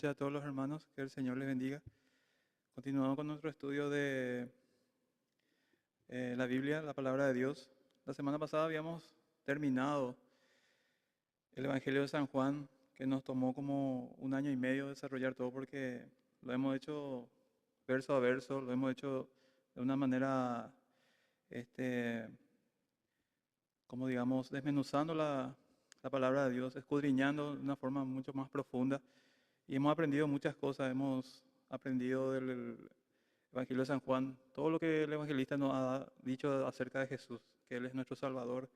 a todos los hermanos, que el Señor les bendiga. Continuamos con nuestro estudio de la Biblia, la palabra de Dios. La semana pasada habíamos terminado el Evangelio de San Juan, que nos tomó como 1 año y medio desarrollar todo porque lo hemos hecho verso a verso, lo hemos hecho de una manera, como digamos, desmenuzando la palabra de Dios, escudriñando de una forma mucho más profunda. Y hemos aprendido muchas cosas, hemos aprendido del Evangelio de San Juan, todo lo que el evangelista nos ha dicho acerca de Jesús, que Él es nuestro Salvador,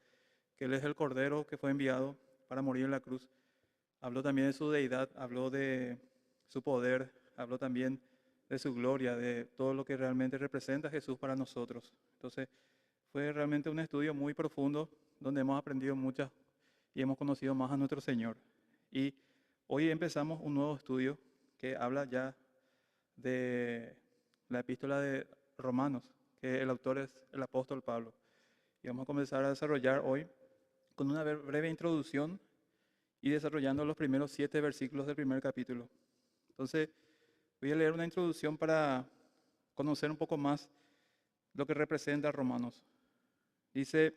que Él es el Cordero que fue enviado para morir en la cruz. Habló también de su deidad, habló de su poder, habló también de su gloria, de todo lo que realmente representa Jesús para nosotros. Entonces, fue realmente un estudio muy profundo donde hemos aprendido muchas y hemos conocido más a nuestro Señor. Y hoy empezamos un nuevo estudio que habla ya de la epístola de Romanos, que el autor es el apóstol Pablo. Y vamos a comenzar a desarrollar hoy con una breve introducción y desarrollando los primeros 7 versículos del primer capítulo. Entonces, voy a leer una introducción para conocer un poco más lo que representa Romanos. Dice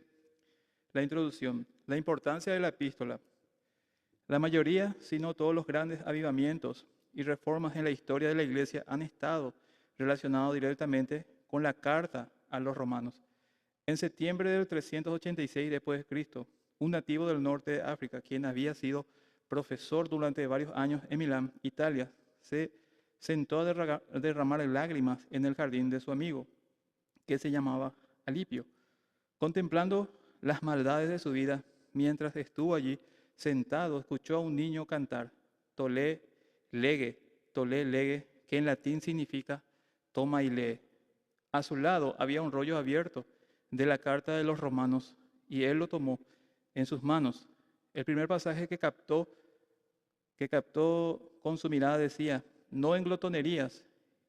la introducción: la importancia de la epístola. La mayoría, si no todos los grandes avivamientos y reformas en la historia de la Iglesia han estado relacionados directamente con la carta a los romanos. En septiembre del 386 después de Cristo, un nativo del norte de África, quien había sido profesor durante varios años en Milán, Italia, se sentó a derramar lágrimas en el jardín de su amigo, que se llamaba Alipio. Contemplando las maldades de su vida, mientras estuvo allí sentado, escuchó a un niño cantar Tole lege, que en latín significa toma y lee. A su lado había un rollo abierto de la carta de los romanos y él lo tomó en sus manos. El primer pasaje que captó con su mirada decía: no en glotonerías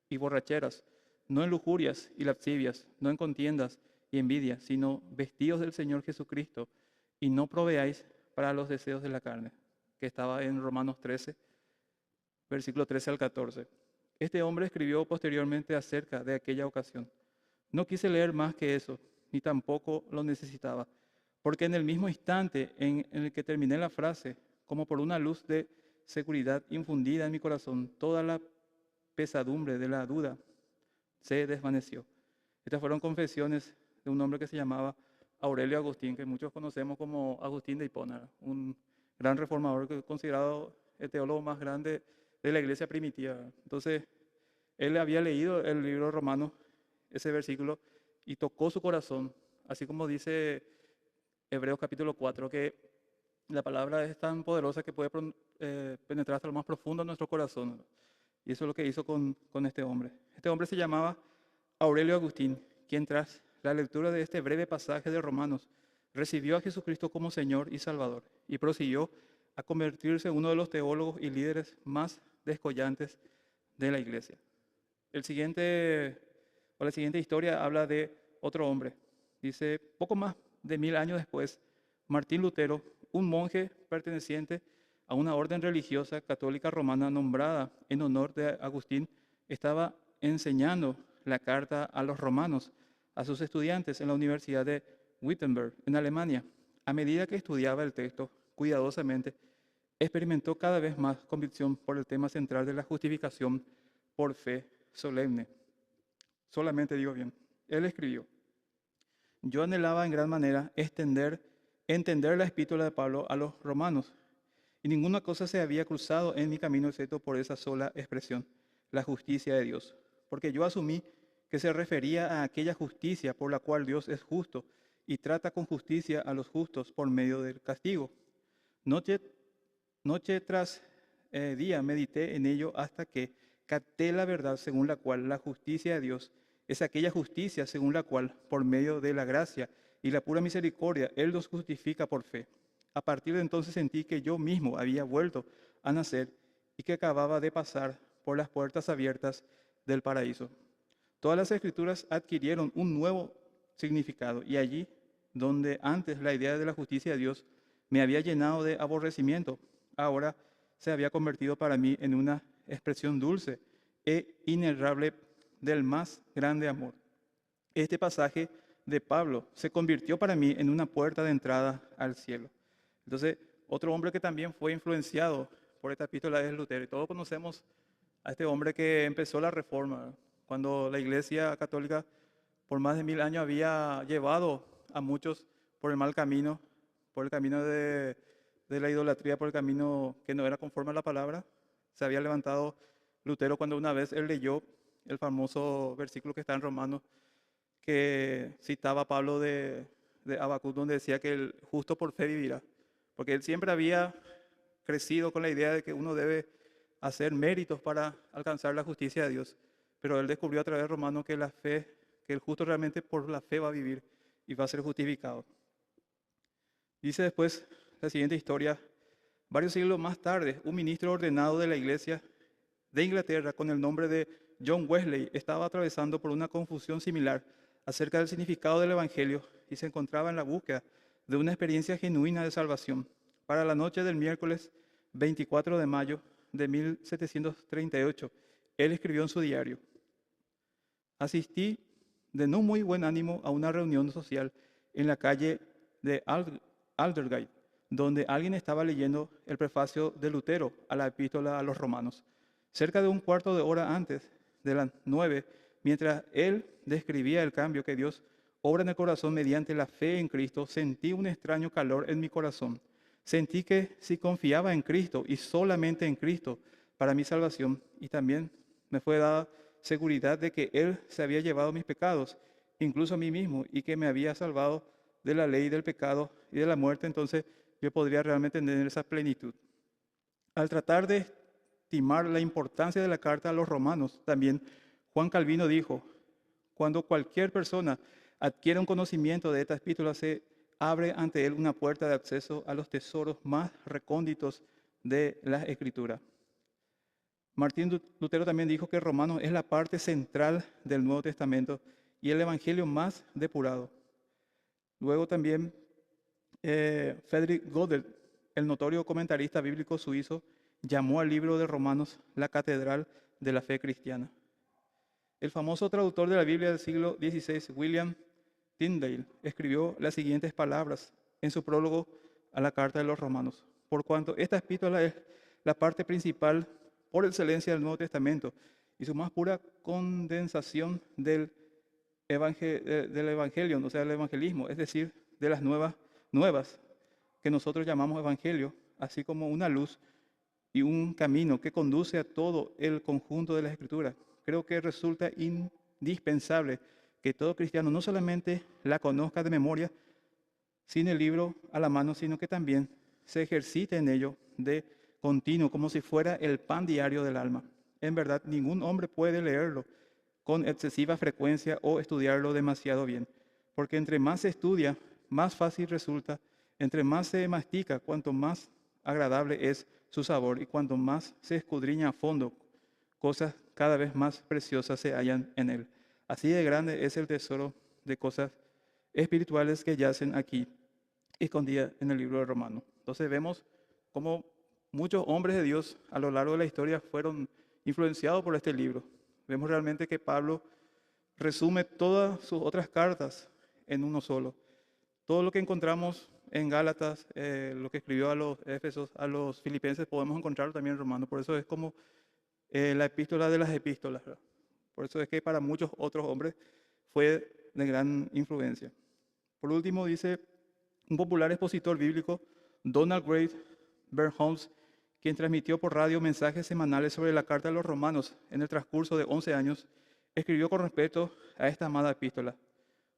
y borracheras, no en lujurias y lascivias, no en contiendas y envidia, sino vestidos del Señor Jesucristo, y no proveáis para los deseos de la carne, que estaba en Romanos 13, versículo 13 al 14. Este hombre escribió posteriormente acerca de aquella ocasión. No quise leer más que eso, ni tampoco lo necesitaba, porque en el mismo instante en el que terminé la frase, como por una luz de seguridad infundida en mi corazón, toda la pesadumbre de la duda se desvaneció. Estas fueron confesiones de un hombre que se llamaba Aurelio Agustín, que muchos conocemos como Agustín de Hipona, un gran reformador que es considerado el teólogo más grande de la iglesia primitiva. Entonces, él había leído el libro romano, ese versículo, y tocó su corazón, así como dice Hebreos capítulo 4, que la palabra es tan poderosa que puede penetrar hasta lo más profundo de nuestro corazón. Y eso es lo que hizo con este hombre. Este hombre se llamaba Aurelio Agustín, quien tras la lectura de este breve pasaje de Romanos recibió a Jesucristo como Señor y Salvador y prosiguió a convertirse en uno de los teólogos y líderes más descollantes de la iglesia. La siguiente historia habla de otro hombre. Dice: poco más de 1000 años después, Martín Lutero, un monje perteneciente a una orden religiosa católica romana nombrada en honor de Agustín, estaba enseñando la carta a los romanos a sus estudiantes en la Universidad de Wittenberg, en Alemania. A medida que estudiaba el texto cuidadosamente, experimentó cada vez más convicción por el tema central de la justificación por fe solemne. Solamente digo bien. Él escribió: yo anhelaba en gran manera entender la epístola de Pablo a los romanos, y ninguna cosa se había cruzado en mi camino excepto por esa sola expresión, la justicia de Dios. Porque yo asumí que se refería a aquella justicia por la cual Dios es justo y trata con justicia a los justos por medio del castigo. Noche tras día medité en ello hasta que capté la verdad según la cual la justicia de Dios es aquella justicia según la cual, por medio de la gracia y la pura misericordia, Él nos justifica por fe. A partir de entonces sentí que yo mismo había vuelto a nacer y que acababa de pasar por las puertas abiertas del paraíso. Todas las escrituras adquirieron un nuevo significado, y allí donde antes la idea de la justicia de Dios me había llenado de aborrecimiento, ahora se había convertido para mí en una expresión dulce e inenarrable del más grande amor. Este pasaje de Pablo se convirtió para mí en una puerta de entrada al cielo. Entonces, otro hombre que también fue influenciado por esta epístola es Lutero. Y todos conocemos a este hombre que empezó la reforma, ¿verdad? Cuando la Iglesia Católica por más de 1000 años había llevado a muchos por el mal camino, por el camino de la idolatría, por el camino que no era conforme a la palabra. Se había levantado Lutero cuando una vez él leyó el famoso versículo que está en Romanos, que citaba Pablo de Habacuc, donde decía que el justo por fe vivirá. Porque él siempre había crecido con la idea de que uno debe hacer méritos para alcanzar la justicia de Dios. Pero él descubrió a través de Romanos que la fe, que el justo realmente por la fe va a vivir y va a ser justificado. Dice después la siguiente historia: varios siglos más tarde, un ministro ordenado de la iglesia de Inglaterra con el nombre de John Wesley estaba atravesando por una confusión similar acerca del significado del Evangelio y se encontraba en la búsqueda de una experiencia genuina de salvación. Para la noche del miércoles 24 de mayo de 1738, él escribió en su diario: asistí de no muy buen ánimo a una reunión social en la calle de Aldersgate, donde alguien estaba leyendo el prefacio de Lutero a la epístola a los romanos. Cerca de un cuarto de hora antes de las 9, mientras él describía el cambio que Dios obra en el corazón mediante la fe en Cristo, sentí un extraño calor en mi corazón. Sentí que si confiaba en Cristo y solamente en Cristo para mi salvación, y también me fue dada seguridad de que Él se había llevado mis pecados, incluso a mí mismo, y que me había salvado de la ley del pecado y de la muerte, entonces yo podría realmente tener esa plenitud. Al tratar de estimar la importancia de la carta a los romanos, también Juan Calvino dijo: cuando cualquier persona adquiere un conocimiento de esta epístola, se abre ante él una puerta de acceso a los tesoros más recónditos de la Escritura. Martín Lutero también dijo que Romanos es la parte central del Nuevo Testamento y el Evangelio más depurado. Luego también Friedrich Gödel, el notorio comentarista bíblico suizo, llamó al libro de Romanos la catedral de la fe cristiana. El famoso traductor de la Biblia del siglo XVI, William Tyndale, escribió las siguientes palabras en su prólogo a la carta de los Romanos: por cuanto esta epístola es la parte principal por excelencia del Nuevo Testamento y su más pura condensación del Evangelio, o sea, del evangelismo, es decir, de las nuevas que nosotros llamamos evangelio, así como una luz y un camino que conduce a todo el conjunto de las Escrituras. Creo que resulta indispensable que todo cristiano no solamente la conozca de memoria, sin el libro a la mano, sino que también se ejercite en ello de continuo, como si fuera el pan diario del alma. En verdad, ningún hombre puede leerlo con excesiva frecuencia o estudiarlo demasiado bien, porque entre más se estudia, más fácil resulta; entre más se mastica, cuanto más agradable es su sabor, y cuanto más se escudriña a fondo, cosas cada vez más preciosas se hallan en él. Así de grande es el tesoro de cosas espirituales que yacen aquí, escondidas en el libro de Romanos. Entonces vemos cómo muchos hombres de Dios a lo largo de la historia fueron influenciados por este libro. Vemos realmente que Pablo resume todas sus otras cartas en uno solo. Todo lo que encontramos en Gálatas, lo que escribió a los Éfesos, a los Filipenses, podemos encontrarlo también en Romanos. Por eso es como la epístola de las epístolas, ¿verdad? Por eso es que para muchos otros hombres fue de gran influencia. Por último, dice un popular expositor bíblico, Donald Grey Bernholmes, quien transmitió por radio mensajes semanales sobre la carta de los Romanos en el transcurso de 11 años, escribió con respecto a esta amada epístola: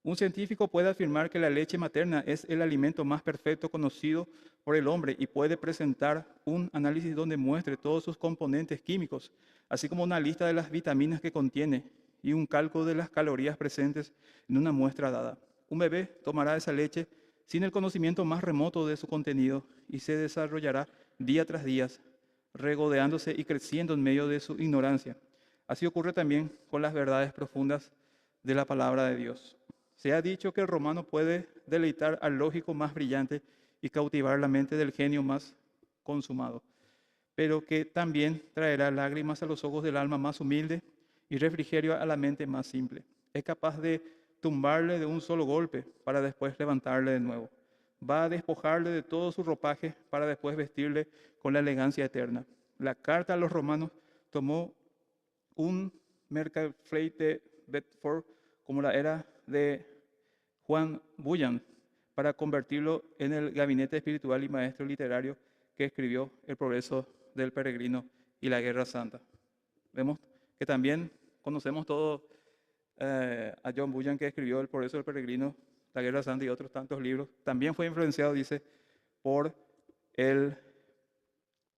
un científico puede afirmar que la leche materna es el alimento más perfecto conocido por el hombre y puede presentar un análisis donde muestre todos sus componentes químicos, así como una lista de las vitaminas que contiene y un cálculo de las calorías presentes en una muestra dada. Un bebé tomará esa leche sin el conocimiento más remoto de su contenido y se desarrollará día tras día, regodeándose y creciendo en medio de su ignorancia. Así ocurre también con las verdades profundas de la palabra de Dios. Se ha dicho que el romano puede deleitar al lógico más brillante y cautivar la mente del genio más consumado. pero que también traerá lágrimas a los ojos del alma más humilde y refrigerio a la mente más simple. Es capaz de tumbarle de un solo golpe para después levantarle de nuevo. Va a despojarle de todo su ropaje para después vestirle con la elegancia eterna. La carta a los romanos tomó un Mercafrey de Bedford como la era de Juan Bunyan para convertirlo en el gabinete espiritual y maestro literario que escribió El progreso del peregrino y la guerra santa. Vemos que también conocemos todo a John Bunyan, que escribió El progreso del peregrino, la guerra santa y otros tantos libros. También fue influenciado, dice, por el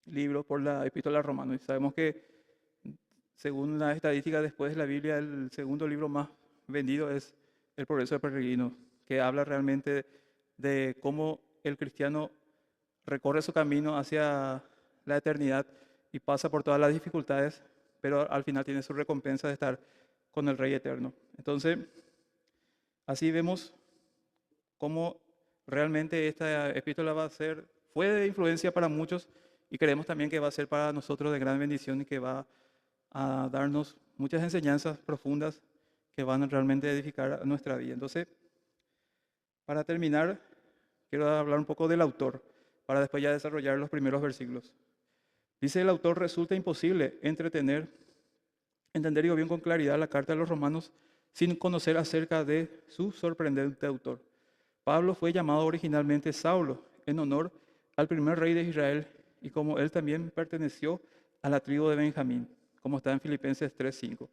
libro, por la epístola a Romanos. Y sabemos que, según la estadística, después de la Biblia, el segundo libro más vendido es El progreso del peregrino, que habla realmente de cómo el cristiano recorre su camino hacia la eternidad y pasa por todas las dificultades, pero al final tiene su recompensa de estar con el Rey eterno. Entonces, así vemos cómo realmente esta epístola fue de influencia para muchos, y creemos también que va a ser para nosotros de gran bendición y que va a darnos muchas enseñanzas profundas que van a realmente edificar nuestra vida. Entonces, para terminar, quiero hablar un poco del autor, para después ya desarrollar los primeros versículos. Dice el autor: resulta imposible entender y bien con claridad la carta de los romanos sin conocer acerca de su sorprendente autor. Pablo fue llamado originalmente Saulo, en honor al primer rey de Israel, y como él también perteneció a la tribu de Benjamín, como está en Filipenses 3:5.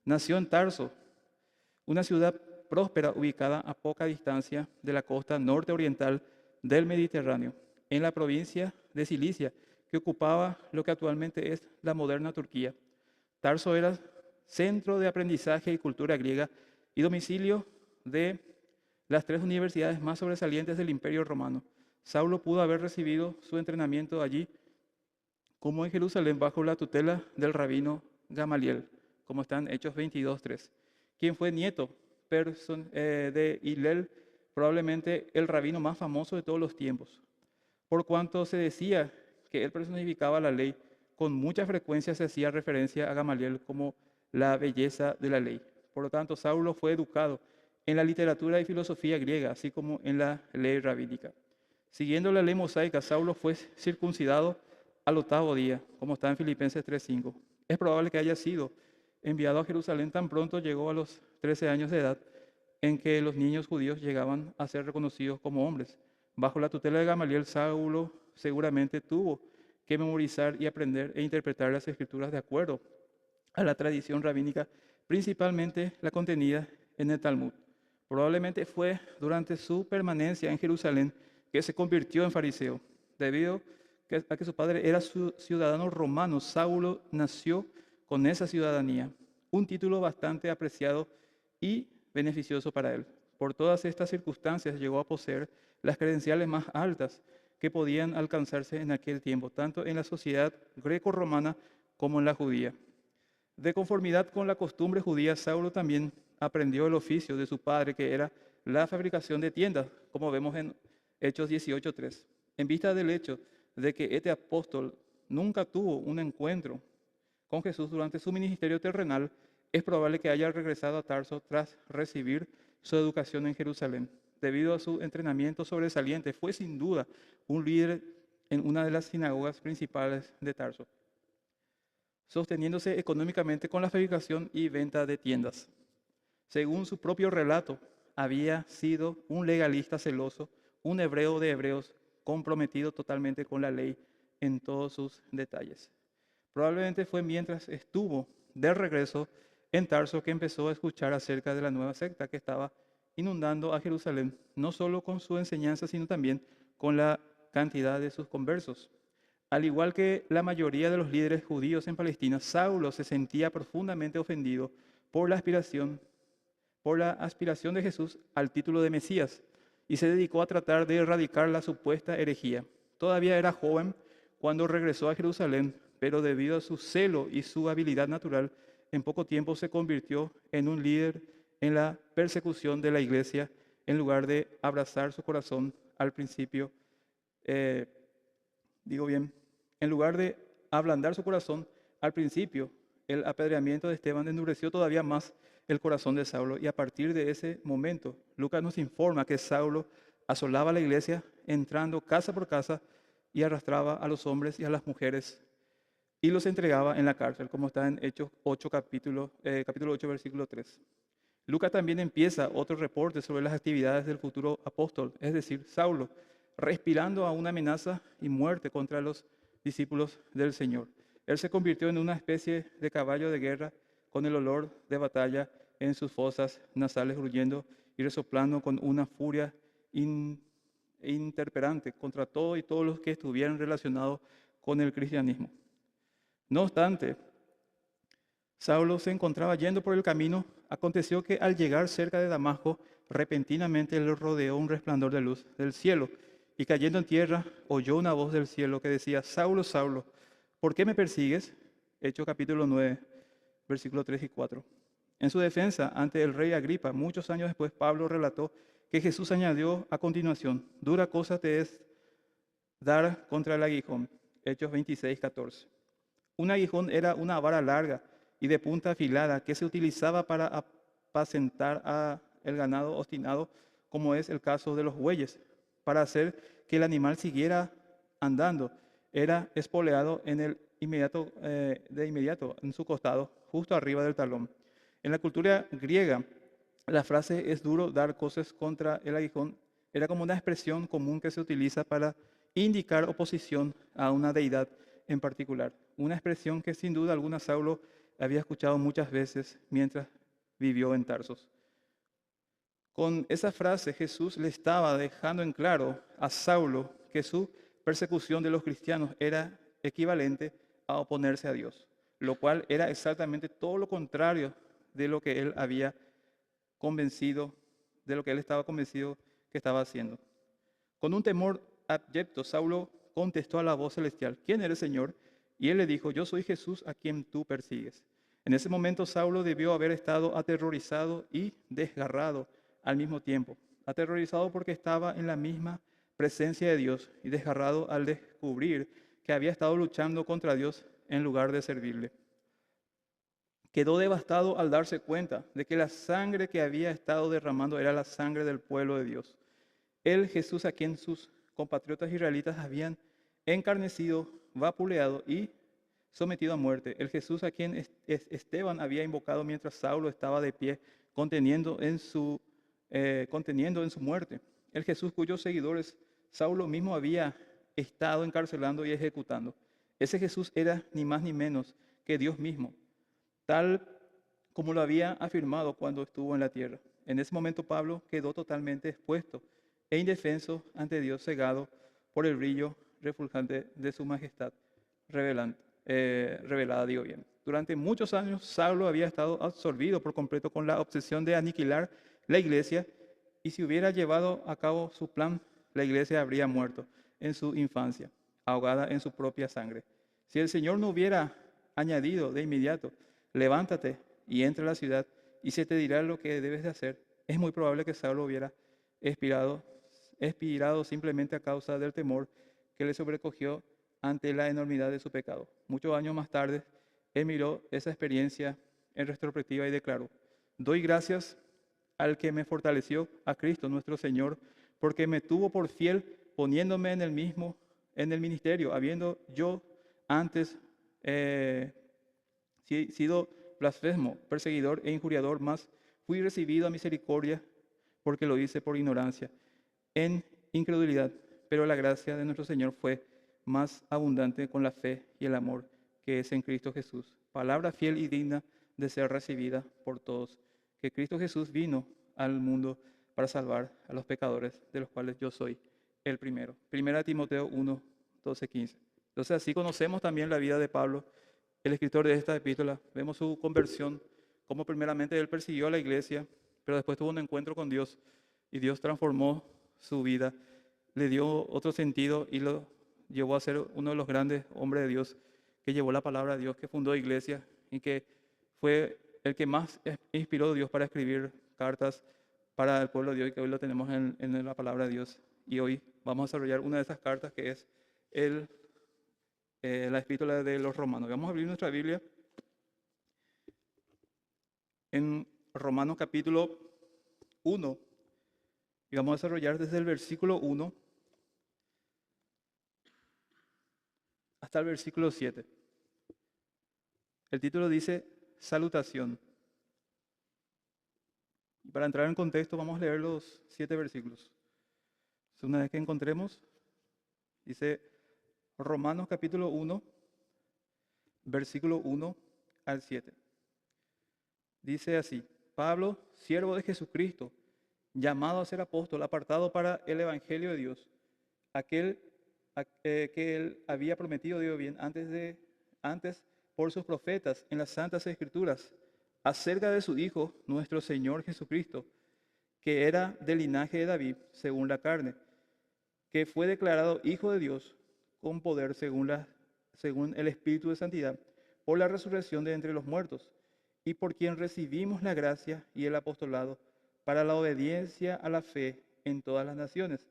Nació en Tarso, una ciudad próspera ubicada a poca distancia de la costa norte-oriental del Mediterráneo, en la provincia de Cilicia, que ocupaba lo que actualmente es la moderna Turquía. Tarso era centro de aprendizaje y cultura griega y domicilio de las 3 universidades más sobresalientes del Imperio Romano. Saulo pudo haber recibido su entrenamiento allí, como en Jerusalén, bajo la tutela del rabino Gamaliel, como está en Hechos 22:3, quien fue nieto de Hillel, probablemente el rabino más famoso de todos los tiempos. Por cuanto se decía que él personificaba la ley, con mucha frecuencia se hacía referencia a Gamaliel como la belleza de la ley. Por lo tanto, Saulo fue educado en la literatura y filosofía griega, así como en la ley rabínica. Siguiendo la ley mosaica, Saulo fue circuncidado al 8º día, como está en Filipenses 3:5. Es probable que haya sido enviado a Jerusalén tan pronto llegó a los 13 años de edad, en que los niños judíos llegaban a ser reconocidos como hombres. Bajo la tutela de Gamaliel, Saulo seguramente tuvo que memorizar y aprender e interpretar las escrituras de acuerdo a la tradición rabínica, principalmente la contenida en el Talmud. Probablemente fue durante su permanencia en Jerusalén que se convirtió en fariseo. Debido a que su padre era ciudadano romano, Saulo nació con esa ciudadanía, un título bastante apreciado y beneficioso para él. Por todas estas circunstancias llegó a poseer las credenciales más altas que podían alcanzarse en aquel tiempo, tanto en la sociedad greco-romana como en la judía. De conformidad con la costumbre judía, Saulo también aprendió el oficio de su padre, que era la fabricación de tiendas, como vemos en Hechos 18:3. En vista del hecho de que este apóstol nunca tuvo un encuentro con Jesús durante su ministerio terrenal, es probable que haya regresado a Tarso tras recibir su educación en Jerusalén. Debido a su entrenamiento sobresaliente, fue sin duda un líder en una de las sinagogas principales de Tarso, sosteniéndose económicamente con la fabricación y venta de tiendas. Según su propio relato, había sido un legalista celoso, un hebreo de hebreos, comprometido totalmente con la ley en todos sus detalles. Probablemente fue mientras estuvo de regreso en Tarso que empezó a escuchar acerca de la nueva secta que estaba inundando a Jerusalén, no solo con su enseñanza, sino también con la cantidad de sus conversos. Al igual que la mayoría de los líderes judíos en Palestina, Saulo se sentía profundamente ofendido por la aspiración de Jesús al título de Mesías, y se dedicó a tratar de erradicar la supuesta herejía. Todavía era joven cuando regresó a Jerusalén, pero debido a su celo y su habilidad natural, en poco tiempo se convirtió en un líder en la persecución de la iglesia, en lugar de abrazar su corazón al principio, en lugar de ablandar su corazón, al principio el apedreamiento de Esteban endureció todavía más el corazón de Saulo y a partir de ese momento Lucas nos informa que Saulo asolaba la iglesia entrando casa por casa y arrastraba a los hombres y a las mujeres y los entregaba en la cárcel, como está en Hechos 8, capítulo 8, versículo 3. Lucas también empieza otro reporte sobre las actividades del futuro apóstol, es decir, Saulo, respirando a una amenaza y muerte contra los discípulos del Señor. Él se convirtió en una especie de caballo de guerra con el olor de batalla en sus fosas nasales, gruñendo y resoplando con una furia interperante contra todo y todos los que estuvieran relacionados con el cristianismo. No obstante, Saulo se encontraba yendo por el camino. Aconteció que al llegar cerca de Damasco, repentinamente le rodeó un resplandor de luz del cielo, y cayendo en tierra, oyó una voz del cielo que decía: Saulo, Saulo, ¿por qué me persigues? Hechos capítulo 9, versículos 3 y 4. En su defensa ante el rey Agripa, muchos años después, Pablo relató que Jesús añadió a continuación: dura cosa te es dar contra el aguijón. Hechos 26, 14. Un aguijón era una vara larga y de punta afilada que se utilizaba para apacentar el ganado obstinado, como es el caso de los bueyes. Para hacer que el animal siguiera andando, era espoleado de inmediato en su costado, justo arriba del talón. En la cultura griega, la frase "es duro dar cosas contra el aguijón" era como una expresión común que se utiliza para indicar oposición a una deidad en particular. Una expresión que sin duda alguna Saulo había escuchado muchas veces mientras vivió en Tarsos. Con esa frase Jesús le estaba dejando en claro a Saulo que su persecución de los cristianos era equivalente a oponerse a Dios, lo cual era exactamente todo lo contrario de lo que él había convencido, de lo que él estaba convencido que estaba haciendo. Con un temor abyecto, Saulo contestó a la voz celestial: ¿quién eres, Señor? Y él le dijo: yo soy Jesús a quien tú persigues. En ese momento Saulo debió haber estado aterrorizado y desgarrado al mismo tiempo. Aterrorizado porque estaba en la misma presencia de Dios y desgarrado al descubrir que había estado luchando contra Dios en lugar de servirle. Quedó devastado al darse cuenta de que la sangre que había estado derramando era la sangre del pueblo de Dios. El Jesús a quien sus compatriotas israelitas habían encarnecido, vapuleado y sometido a muerte. El Jesús a quien Esteban había invocado mientras Saulo estaba de pie, conteniendo en su muerte. El Jesús cuyos seguidores Saulo mismo había estado encarcelando y ejecutando. Ese Jesús era ni más ni menos que Dios mismo, tal como lo había afirmado cuando estuvo en la tierra. En ese momento Pablo quedó totalmente expuesto e indefenso ante Dios, cegado por el brillo refulgente de su majestad revelada, digo bien. Durante muchos años, Saulo había estado absorbido por completo con la obsesión de aniquilar la iglesia, y si hubiera llevado a cabo su plan, la iglesia habría muerto en su infancia, ahogada en su propia sangre. Si el Señor no hubiera añadido de inmediato: levántate y entra a la ciudad y se te dirá lo que debes de hacer, es muy probable que Saulo hubiera expirado simplemente a causa del temor que le sobrecogió ante la enormidad de su pecado. Muchos años más tarde, él miró esa experiencia en retrospectiva y declaró: doy gracias al que me fortaleció, a Cristo nuestro Señor, porque me tuvo por fiel poniéndome en el ministerio, habiendo yo antes sido blasfemo, perseguidor e injuriador, mas fui recibido a misericordia porque lo hice por ignorancia, en incredulidad, pero la gracia de nuestro Señor fue más abundante con la fe y el amor que es en Cristo Jesús. Palabra fiel y digna de ser recibida por todos, que Cristo Jesús vino al mundo para salvar a los pecadores, de los cuales yo soy el primero. Primera Timoteo 1, 12, 15. Entonces así conocemos también la vida de Pablo, el escritor de esta epístola. Vemos su conversión, cómo primeramente él persiguió a la iglesia, pero después tuvo un encuentro con Dios y Dios transformó su vida, le dio otro sentido y lo llevó a ser uno de los grandes hombres de Dios que llevó la palabra de Dios, que fundó iglesia y que fue el que más inspiró a Dios para escribir cartas para el pueblo de Dios, y que hoy lo tenemos en la palabra de Dios. Y hoy vamos a desarrollar una de esas cartas, que es el la epístola de los Romanos. Vamos a abrir nuestra Biblia en Romanos capítulo 1 y vamos a desarrollar desde el versículo 1 hasta el versículo 7. El título dice Salutación. Y para entrar en contexto vamos a leer los 7 versículos. Una vez que encontremos, dice Romanos capítulo 1, versículo 1 al 7. Dice así: Pablo, siervo de Jesucristo, llamado a ser apóstol, apartado para el evangelio de Dios, aquel que él había prometido, digo bien, antes por sus profetas en las santas escrituras, acerca de su Hijo, nuestro Señor Jesucristo, que era del linaje de David, según la carne, que fue declarado Hijo de Dios con poder según el Espíritu de Santidad, por la resurrección de entre los muertos, y por quien recibimos la gracia y el apostolado para la obediencia a la fe en todas las naciones,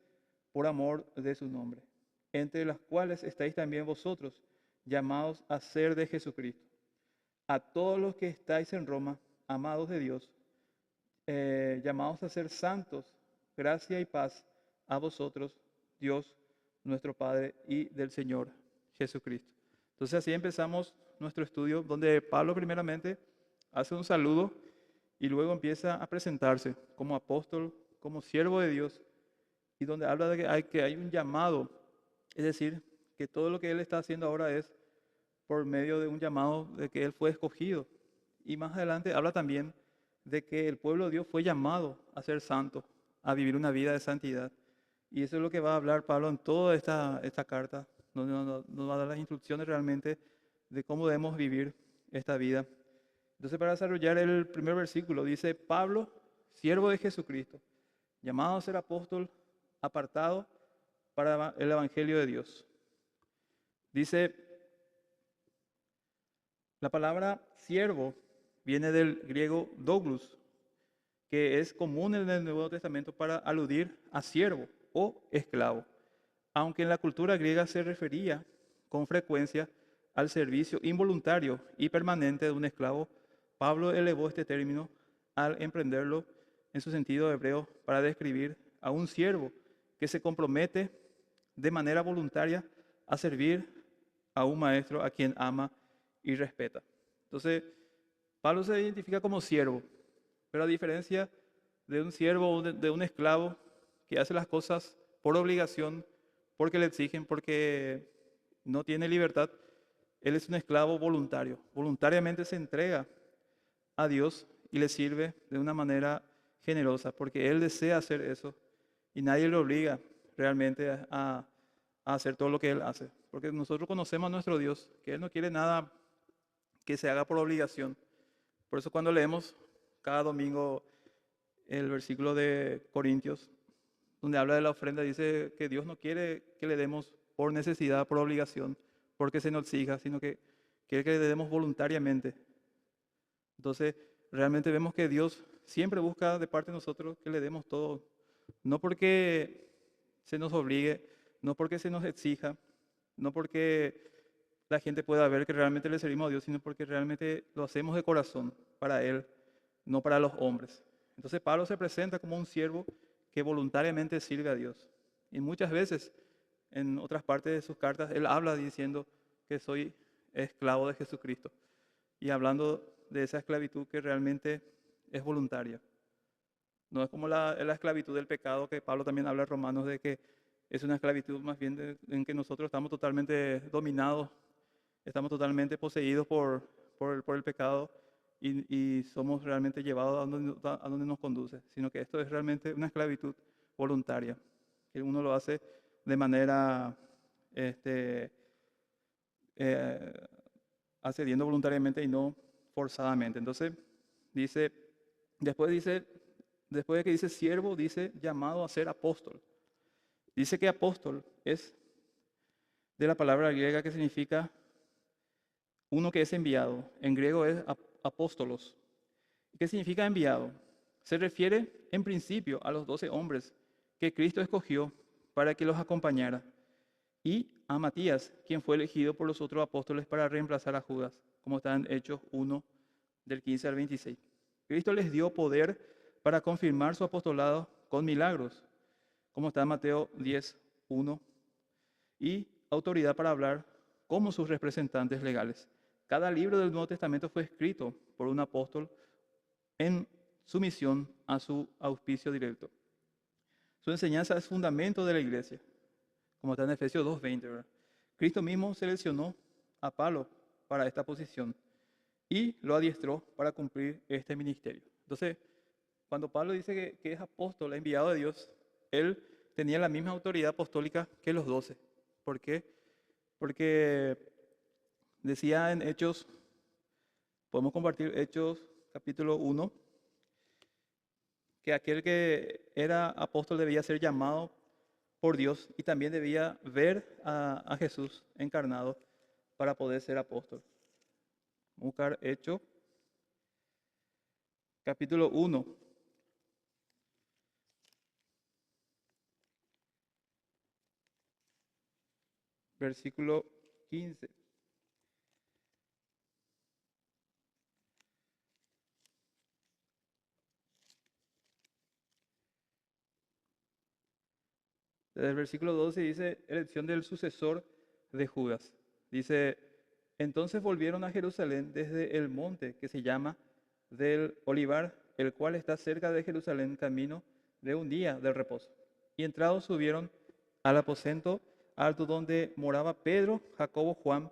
por amor de su nombre, entre las cuales estáis también vosotros, llamados a ser de Jesucristo. A todos los que estáis en Roma, amados de Dios, llamados a ser santos, gracia y paz a vosotros, Dios nuestro Padre y del Señor Jesucristo. Entonces así empezamos nuestro estudio, donde Pablo primeramente hace un saludo y luego empieza a presentarse como apóstol, como siervo de Dios, y donde habla de que hay un llamado, es decir, que todo lo que él está haciendo ahora es por medio de un llamado de que él fue escogido. Y más adelante habla también de que el pueblo de Dios fue llamado a ser santo, a vivir una vida de santidad. Y eso es lo que va a hablar Pablo en toda esta carta, donde nos va a dar las instrucciones realmente de cómo debemos vivir esta vida. Entonces, para desarrollar el primer versículo, dice: Pablo, siervo de Jesucristo, llamado a ser apóstol, apartado para el evangelio de Dios. Dice, la palabra siervo viene del griego doulos, que es común en el Nuevo Testamento para aludir a siervo o esclavo, aunque en la cultura griega se refería con frecuencia al servicio involuntario y permanente de un esclavo. Pablo elevó este término al emprenderlo en su sentido hebreo para describir a un siervo que se compromete de manera voluntaria a servir a un maestro a quien ama y respeta. Entonces, Pablo se identifica como siervo, pero a diferencia de un siervo o de un esclavo que hace las cosas por obligación, porque le exigen, porque no tiene libertad, él es un esclavo voluntario. Voluntariamente se entrega a Dios y le sirve de una manera generosa, porque él desea hacer eso y nadie le obliga realmente a hacer todo lo que él hace. Porque nosotros conocemos a nuestro Dios, que él no quiere nada que se haga por obligación. Por eso cuando leemos cada domingo el versículo de Corintios, donde habla de la ofrenda, dice que Dios no quiere que le demos por necesidad, por obligación, porque se nos exija, sino que quiere que le demos voluntariamente. Entonces, realmente vemos que Dios siempre busca de parte de nosotros que le demos todo, no porque se nos obligue, no porque se nos exija, no porque la gente pueda ver que realmente le servimos a Dios, sino porque realmente lo hacemos de corazón para Él, no para los hombres. Entonces Pablo se presenta como un siervo que voluntariamente sirve a Dios. Y muchas veces, en otras partes de sus cartas, él habla diciendo que soy esclavo de Jesucristo. Y hablando de esa esclavitud que realmente es voluntaria. No es como la esclavitud del pecado, que Pablo también habla en Romanos de que es una esclavitud más bien en que nosotros estamos totalmente dominados, estamos totalmente poseídos por el pecado y somos realmente llevados a donde nos conduce, sino que esto es realmente una esclavitud voluntaria, que uno lo hace de manera accediendo voluntariamente y no forzadamente. Entonces, después de que dice siervo, dice llamado a ser apóstol. Dice que apóstol es de la palabra griega que significa uno que es enviado. En griego es apóstolos. ¿Qué significa enviado? Se refiere en principio a los 12 hombres que Cristo escogió para que los acompañara y a Matías, quien fue elegido por los otros apóstoles para reemplazar a Judas, como está en Hechos 1, del 15 al 26. Cristo les dio poder para confirmar su apostolado con milagros, como está en Mateo 10, 1, y autoridad para hablar como sus representantes legales. Cada libro del Nuevo Testamento fue escrito por un apóstol en sumisión a su auspicio directo. Su enseñanza es fundamento de la iglesia, como está en Efesios 2:20, ¿verdad? Cristo mismo seleccionó a Pablo para esta posición y lo adiestró para cumplir este ministerio. Entonces, cuando Pablo dice que es apóstol, enviado de Dios, él tenía la misma autoridad apostólica que los 12. ¿Por qué? Porque decía en Hechos, podemos compartir Hechos capítulo 1, que aquel que era apóstol debía ser llamado por Dios y también debía ver a Jesús encarnado para poder ser apóstol. Buscar Hechos capítulo 1. Versículo 15. Desde el versículo 12 dice, elección del sucesor de Judas. Dice, entonces volvieron a Jerusalén desde el monte que se llama del Olivar, el cual está cerca de Jerusalén, camino de un día del reposo. Y entrados subieron al aposento alto donde moraba Pedro, Jacobo, Juan,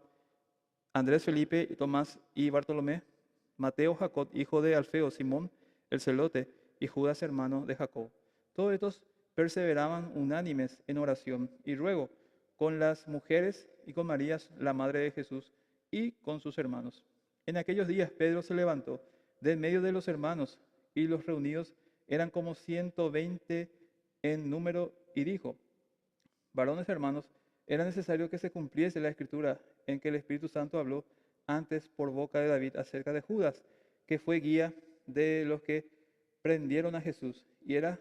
Andrés, Felipe, Tomás y Bartolomé, Mateo, Jacob, hijo de Alfeo, Simón, el celote, y Judas, hermano de Jacob. Todos estos perseveraban unánimes en oración y ruego con las mujeres y con María, la madre de Jesús, y con sus hermanos. En aquellos días Pedro se levantó de en medio de los hermanos, y los reunidos eran como 120 en número, y dijo, varones hermanos, era necesario que se cumpliese la escritura en que el Espíritu Santo habló antes por boca de David acerca de Judas, que fue guía de los que prendieron a Jesús y era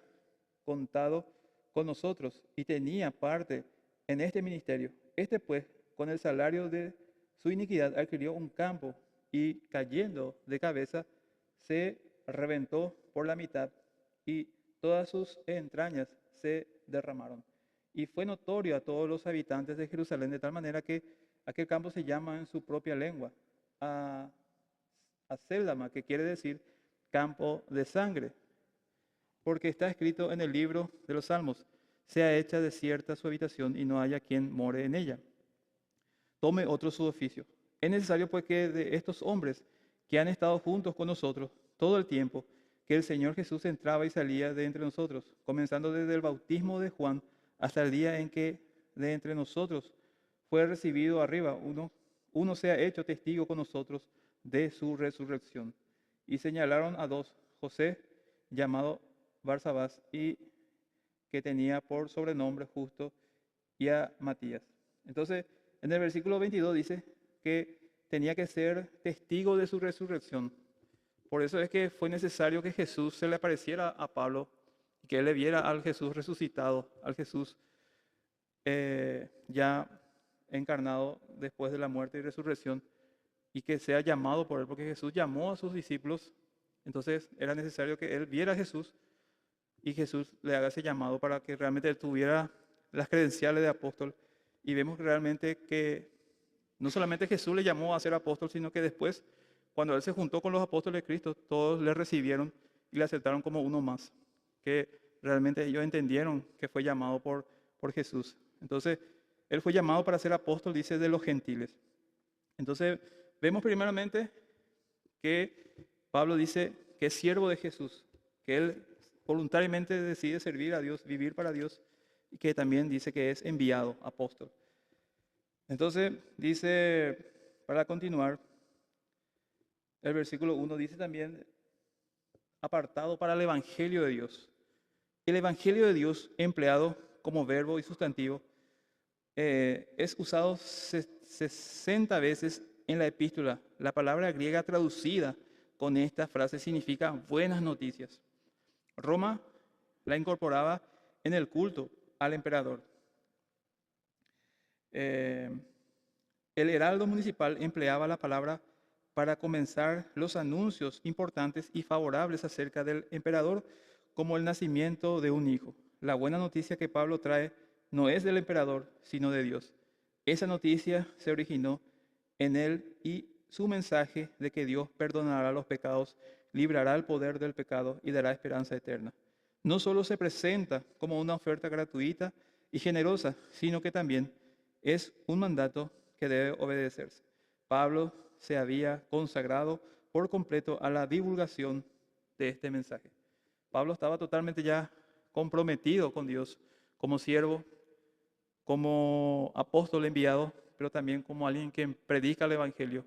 contado con nosotros y tenía parte en este ministerio. Este pues, con el salario de su iniquidad, adquirió un campo y cayendo de cabeza, se reventó por la mitad y todas sus entrañas se derramaron. Y fue notorio a todos los habitantes de Jerusalén, de tal manera que aquel campo se llama en su propia lengua, a Séldama, que quiere decir campo de sangre, porque está escrito en el libro de los Salmos, sea hecha desierta su habitación y no haya quien more en ella. Tome otro su oficio. Es necesario pues que de estos hombres que han estado juntos con nosotros todo el tiempo, que el Señor Jesús entraba y salía de entre nosotros, comenzando desde el bautismo de Juan hasta el día en que de entre nosotros fue recibido arriba, uno sea hecho testigo con nosotros de su resurrección. Y señalaron a dos, José, llamado Barsabás, y que tenía por sobrenombre Justo, y a Matías. Entonces, en el versículo 22 dice que tenía que ser testigo de su resurrección. Por eso es que fue necesario que Jesús se le apareciera a Pablo y que él le viera al Jesús resucitado, al Jesús ya encarnado después de la muerte y resurrección, y que sea llamado por él, porque Jesús llamó a sus discípulos. Entonces era necesario que él viera a Jesús y Jesús le haga ese llamado para que realmente él tuviera las credenciales de apóstol. Y vemos realmente que no solamente Jesús le llamó a ser apóstol, sino que después, cuando él se juntó con los apóstoles de Cristo, todos le recibieron y le aceptaron como uno más, que realmente ellos entendieron que fue llamado por Jesús. Entonces, él fue llamado para ser apóstol, dice, de los gentiles. Entonces, vemos primeramente que Pablo dice que es siervo de Jesús, que él voluntariamente decide servir a Dios, vivir para Dios, y que también dice que es enviado apóstol. Entonces, dice, para continuar, el versículo 1 dice también, apartado para el Evangelio de Dios. El Evangelio de Dios, empleado como verbo y sustantivo, es usado 60 veces en la epístola. La palabra griega traducida con esta frase significa buenas noticias. Roma la incorporaba en el culto al emperador. Eh, el heraldo municipal empleaba la palabra para comenzar los anuncios importantes y favorables acerca del emperador, como el nacimiento de un hijo. La buena noticia que Pablo trae no es del emperador, sino de Dios. Esa noticia se originó en él y su mensaje de que Dios perdonará los pecados, librará el poder del pecado y dará esperanza eterna. No solo se presenta como una oferta gratuita y generosa, sino que también es un mandato que debe obedecerse. Pablo se había consagrado por completo a la divulgación de este mensaje. Pablo estaba totalmente ya comprometido con Dios como siervo, como apóstol enviado, pero también como alguien que predica el Evangelio.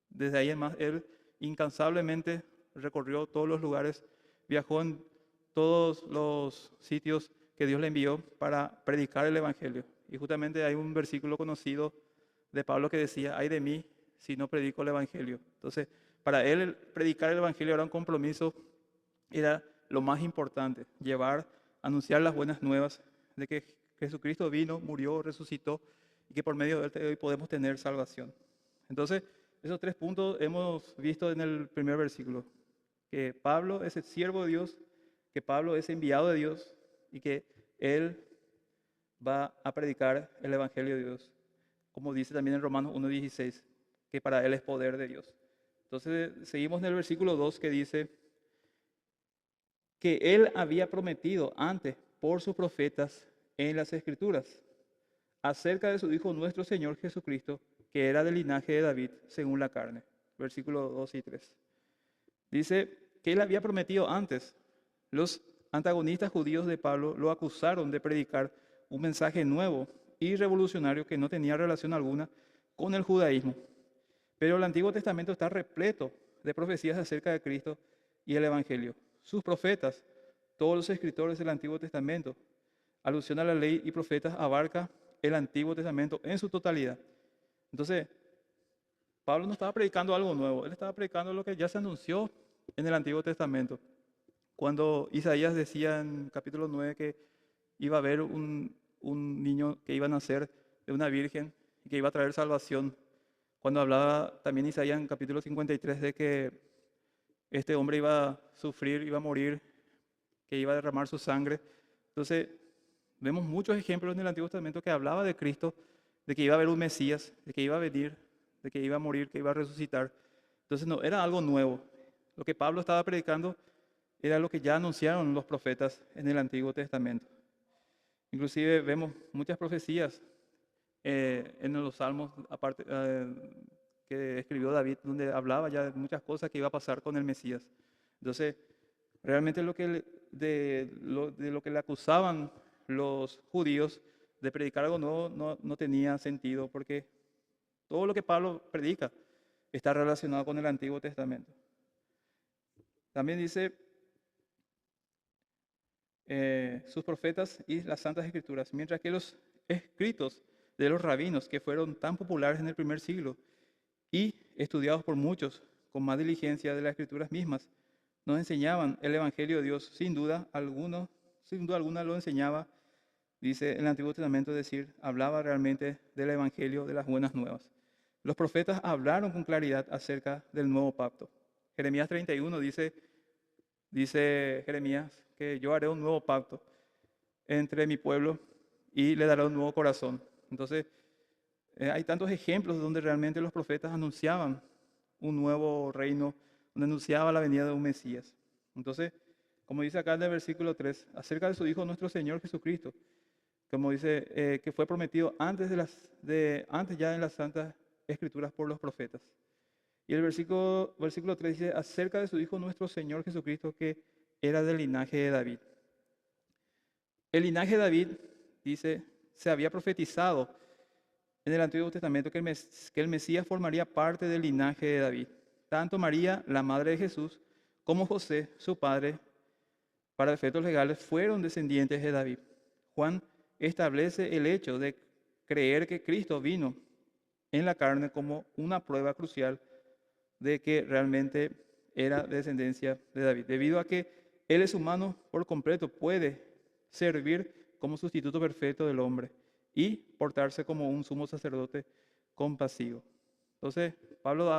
Desde ahí en más, él incansablemente recorrió todos los lugares, viajó en todos los sitios que Dios le envió para predicar el Evangelio. Y justamente hay un versículo conocido de Pablo que decía, ay de mí si no predico el Evangelio. Entonces, para él predicar el Evangelio era un compromiso, era lo más importante, anunciar las buenas nuevas de que Jesucristo vino, murió, resucitó y que por medio de él hoy podemos tener salvación. Entonces, esos 3 puntos hemos visto en el primer versículo, que Pablo es el siervo de Dios, que Pablo es enviado de Dios y que él va a predicar el Evangelio de Dios, como dice también en Romanos 1:16, que para él es poder de Dios. Entonces, seguimos en el versículo 2 que dice que él había prometido antes por sus profetas en las Escrituras acerca de su Hijo nuestro Señor Jesucristo, que era del linaje de David según la carne. Versículos 2 y 3. Dice que él había prometido antes. Los antagonistas judíos de Pablo lo acusaron de predicar un mensaje nuevo y revolucionario que no tenía relación alguna con el judaísmo. Pero el Antiguo Testamento está repleto de profecías acerca de Cristo y el Evangelio. Sus profetas, todos los escritores del Antiguo Testamento, alusión a la ley y profetas abarca el Antiguo Testamento en su totalidad. Entonces, Pablo no estaba predicando algo nuevo, él estaba predicando lo que ya se anunció en el Antiguo Testamento. Cuando Isaías decía en capítulo 9 que iba a haber un niño que iba a nacer de una virgen y que iba a traer salvación. Cuando hablaba también Isaías en capítulo 53 de que este hombre iba a sufrir, iba a morir, que iba a derramar su sangre. Entonces, vemos muchos ejemplos en el Antiguo Testamento que hablaba de Cristo, de que iba a haber un Mesías, de que iba a venir, de que iba a morir, que iba a resucitar. Entonces, no era algo nuevo. Lo que Pablo estaba predicando era lo que ya anunciaron los profetas en el Antiguo Testamento. Inclusive vemos muchas profecías en los Salmos, aparte que escribió David, donde hablaba ya de muchas cosas que iba a pasar con el Mesías. Entonces, realmente de lo que le acusaban los judíos de predicar algo nuevo no tenía sentido, porque todo lo que Pablo predica está relacionado con el Antiguo Testamento. También dice sus profetas y las Santas Escrituras, mientras que los escritos de los rabinos, que fueron tan populares en el primer siglo y estudiados por muchos con más diligencia de las Escrituras mismas, nos enseñaban el Evangelio de Dios. Sin duda alguna lo enseñaba, dice el Antiguo Testamento, es decir, hablaba realmente del Evangelio de las buenas nuevas. Los profetas hablaron con claridad acerca del nuevo pacto. Jeremías 31 dice Jeremías que yo haré un nuevo pacto entre mi pueblo y le daré un nuevo corazón. Entonces, hay tantos ejemplos donde realmente los profetas anunciaban un nuevo reino, donde anunciaba la venida de un Mesías. Entonces, como dice acá en el versículo 3, acerca de su Hijo nuestro Señor Jesucristo, como dice, que fue prometido antes ya en las Santas Escrituras por los profetas. Y el versículo 3 dice, acerca de su Hijo nuestro Señor Jesucristo, que era del linaje de David. El linaje de David, dice, se había profetizado en el Antiguo Testamento que el Mesías formaría parte del linaje de David. Tanto María, la madre de Jesús, como José, su padre, para efectos legales, fueron descendientes de David. Juan establece el hecho de creer que Cristo vino en la carne como una prueba crucial de que realmente era descendencia de David. Debido a que Él es humano por completo, puede servir como sustituto perfecto del hombre y portarse como un sumo sacerdote compasivo. Entonces, Pablo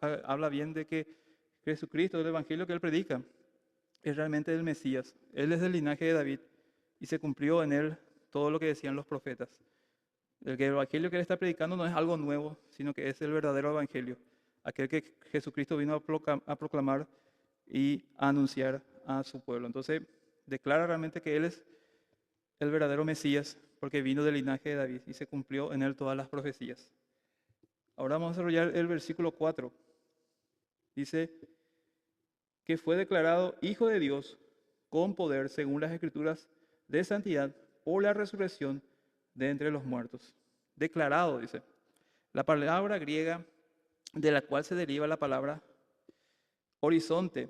habla bien de que Jesucristo, el evangelio que él predica, es realmente el Mesías. Él es del linaje de David y se cumplió en él todo lo que decían los profetas. El evangelio que él está predicando no es algo nuevo, sino que es el verdadero evangelio, aquel que Jesucristo vino a proclamar y a anunciar a su pueblo. Entonces, declara realmente que él es el verdadero Mesías porque vino del linaje de David y se cumplió en él todas las profecías. Ahora vamos a desarrollar el versículo 4. Dice que fue declarado Hijo de Dios con poder según las Escrituras de santidad por la resurrección de entre los muertos. Declarado, dice. La palabra griega de la cual se deriva la palabra horizonte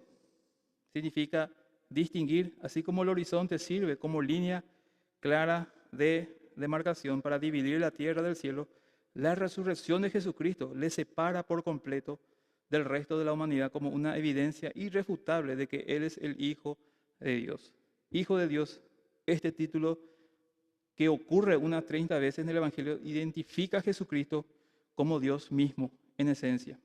significa distinguir, así como el horizonte sirve como línea clara de demarcación para dividir la tierra del cielo. La resurrección de Jesucristo le separa por completo del resto de la humanidad como una evidencia irrefutable de que Él es el Hijo de Dios. Hijo de Dios, este título que ocurre unas 30 veces en el Evangelio, identifica a Jesucristo como Dios mismo en esencia.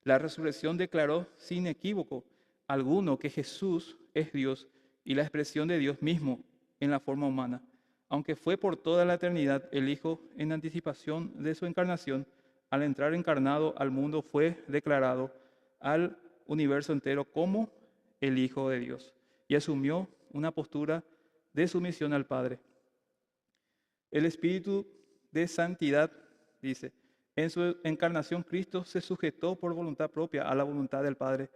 La resurrección declaró sin equívoco alguno que Jesús es Dios y la expresión de Dios mismo en la forma humana. Aunque fue por toda la eternidad el Hijo en anticipación de su encarnación, al entrar encarnado al mundo fue declarado al universo entero como el Hijo de Dios y asumió una postura de sumisión al Padre. El Espíritu de santidad, dice, en su encarnación Cristo se sujetó por voluntad propia a la voluntad del Padre,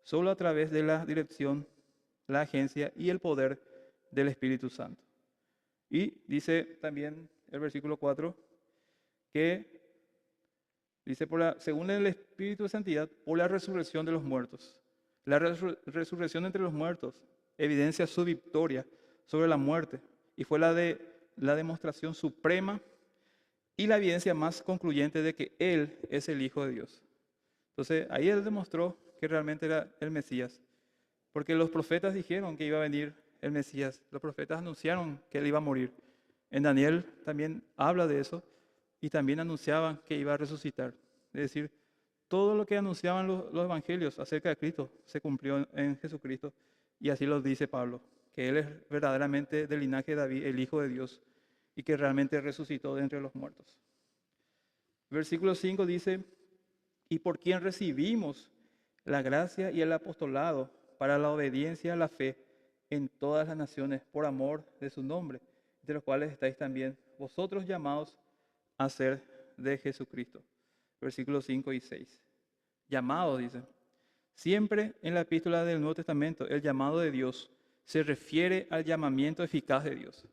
solo a través de la dirección, la agencia y el poder del Espíritu Santo. Y dice también el versículo 4 que dice, según el Espíritu de santidad, por la resurrección de los muertos. La resurrección entre los muertos evidencia su victoria sobre la muerte y fue la demostración suprema y la evidencia más concluyente de que Él es el Hijo de Dios. Entonces, ahí Él demostró que realmente era el Mesías, porque los profetas dijeron que iba a venir el Mesías, los profetas anunciaron que Él iba a morir. En Daniel también habla de eso y también anunciaban que iba a resucitar. Es decir, todo lo que anunciaban los evangelios acerca de Cristo se cumplió en Jesucristo y así lo dice Pablo, que Él es verdaderamente del linaje de David, el Hijo de Dios, y que realmente resucitó de entre los muertos. Versículo 5 dice, y por quien recibimos la gracia y el apostolado para la obediencia a la fe en todas las naciones por amor de su nombre, de los cuales estáis también vosotros llamados a ser de Jesucristo. Versículos 5 y 6. Llamado, dice. Siempre en la epístola del Nuevo Testamento, el llamado de Dios se refiere al llamamiento eficaz de Dios.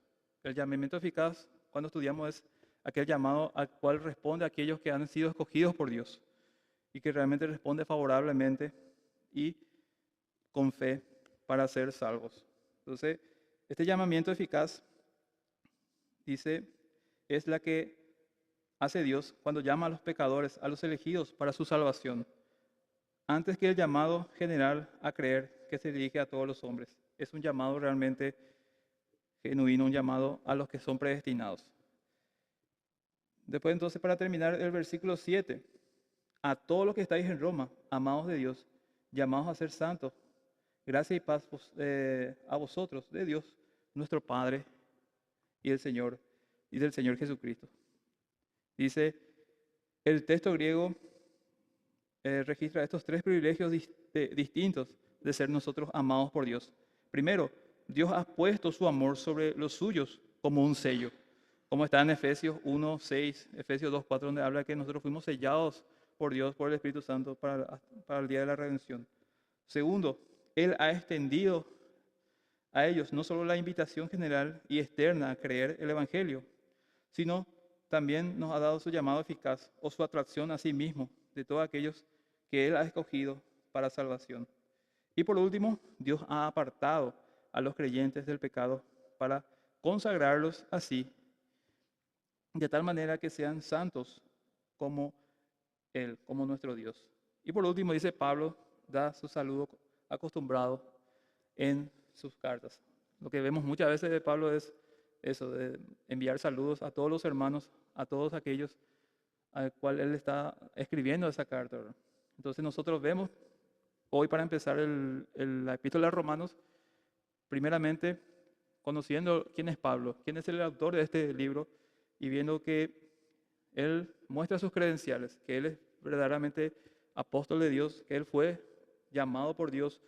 El llamamiento eficaz, cuando estudiamos, es aquel llamado al cual responde aquellos que han sido escogidos por Dios y que realmente responde favorablemente y con fe para ser salvos. Entonces, este llamamiento eficaz, dice, es la que hace Dios cuando llama a los pecadores, a los elegidos para su salvación, antes que el llamado general a creer que se dirige a todos los hombres. Es un llamado realmente genuino, un llamado a los que son predestinados. Después entonces, para terminar, el versículo 7. A todos los que estáis en Roma, amados de Dios, llamados a ser santos, gracia y paz a vosotros, de Dios, nuestro Padre y del Señor Jesucristo. Dice, el texto griego registra estos tres privilegios distintos de ser nosotros amados por Dios. Primero, Dios ha puesto su amor sobre los suyos como un sello, como está en Efesios 1:6, Efesios 2:4, donde habla que nosotros fuimos sellados por Dios, por el Espíritu Santo, para el día de la redención. Segundo, Él ha extendido a ellos no solo la invitación general y externa a creer el Evangelio, sino también nos ha dado su llamado eficaz o su atracción a sí mismo de todos aquellos que Él ha escogido para salvación. Y por último, Dios ha apartado a los creyentes del pecado para consagrarlos así, de tal manera que sean santos como Él, como nuestro Dios. Y por último, dice Pablo, da su saludo acostumbrado en sus cartas. Lo que vemos muchas veces de Pablo es eso, de enviar saludos a todos los hermanos, a todos aquellos al cual él está escribiendo esa carta, ¿verdad? Entonces nosotros vemos hoy, para empezar la epístola a Romanos, primeramente conociendo quién es Pablo, quién es el autor de este libro, y viendo que él muestra sus credenciales, que él es verdaderamente apóstol de Dios, que él fue llamado por Dios,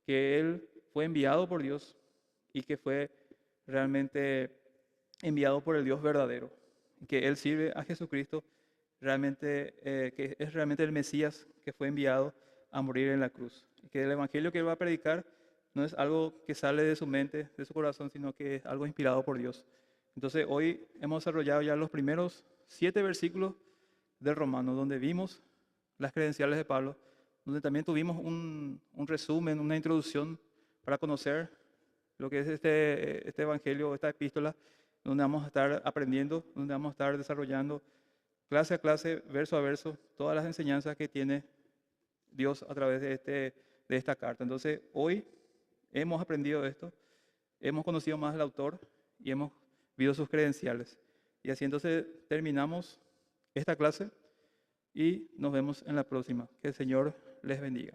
que él fue enviado por Dios y que fue realmente enviado por el Dios verdadero, que él sirve a Jesucristo, realmente, que es realmente el Mesías que fue enviado a morir en la cruz. Y que el evangelio que él va a predicar no es algo que sale de su mente, de su corazón, sino que es algo inspirado por Dios. Entonces hoy hemos desarrollado ya los primeros 7 versículos del Romano, donde vimos las credenciales de Pablo, donde también tuvimos un resumen, una introducción para conocer lo que es este evangelio, esta epístola, donde vamos a estar aprendiendo, donde vamos a estar desarrollando clase a clase, verso a verso, todas las enseñanzas que tiene Dios a través de esta carta. Entonces, hoy hemos aprendido esto, hemos conocido más al autor y hemos visto sus credenciales. Y así entonces terminamos esta clase y nos vemos en la próxima. Que el Señor les bendiga.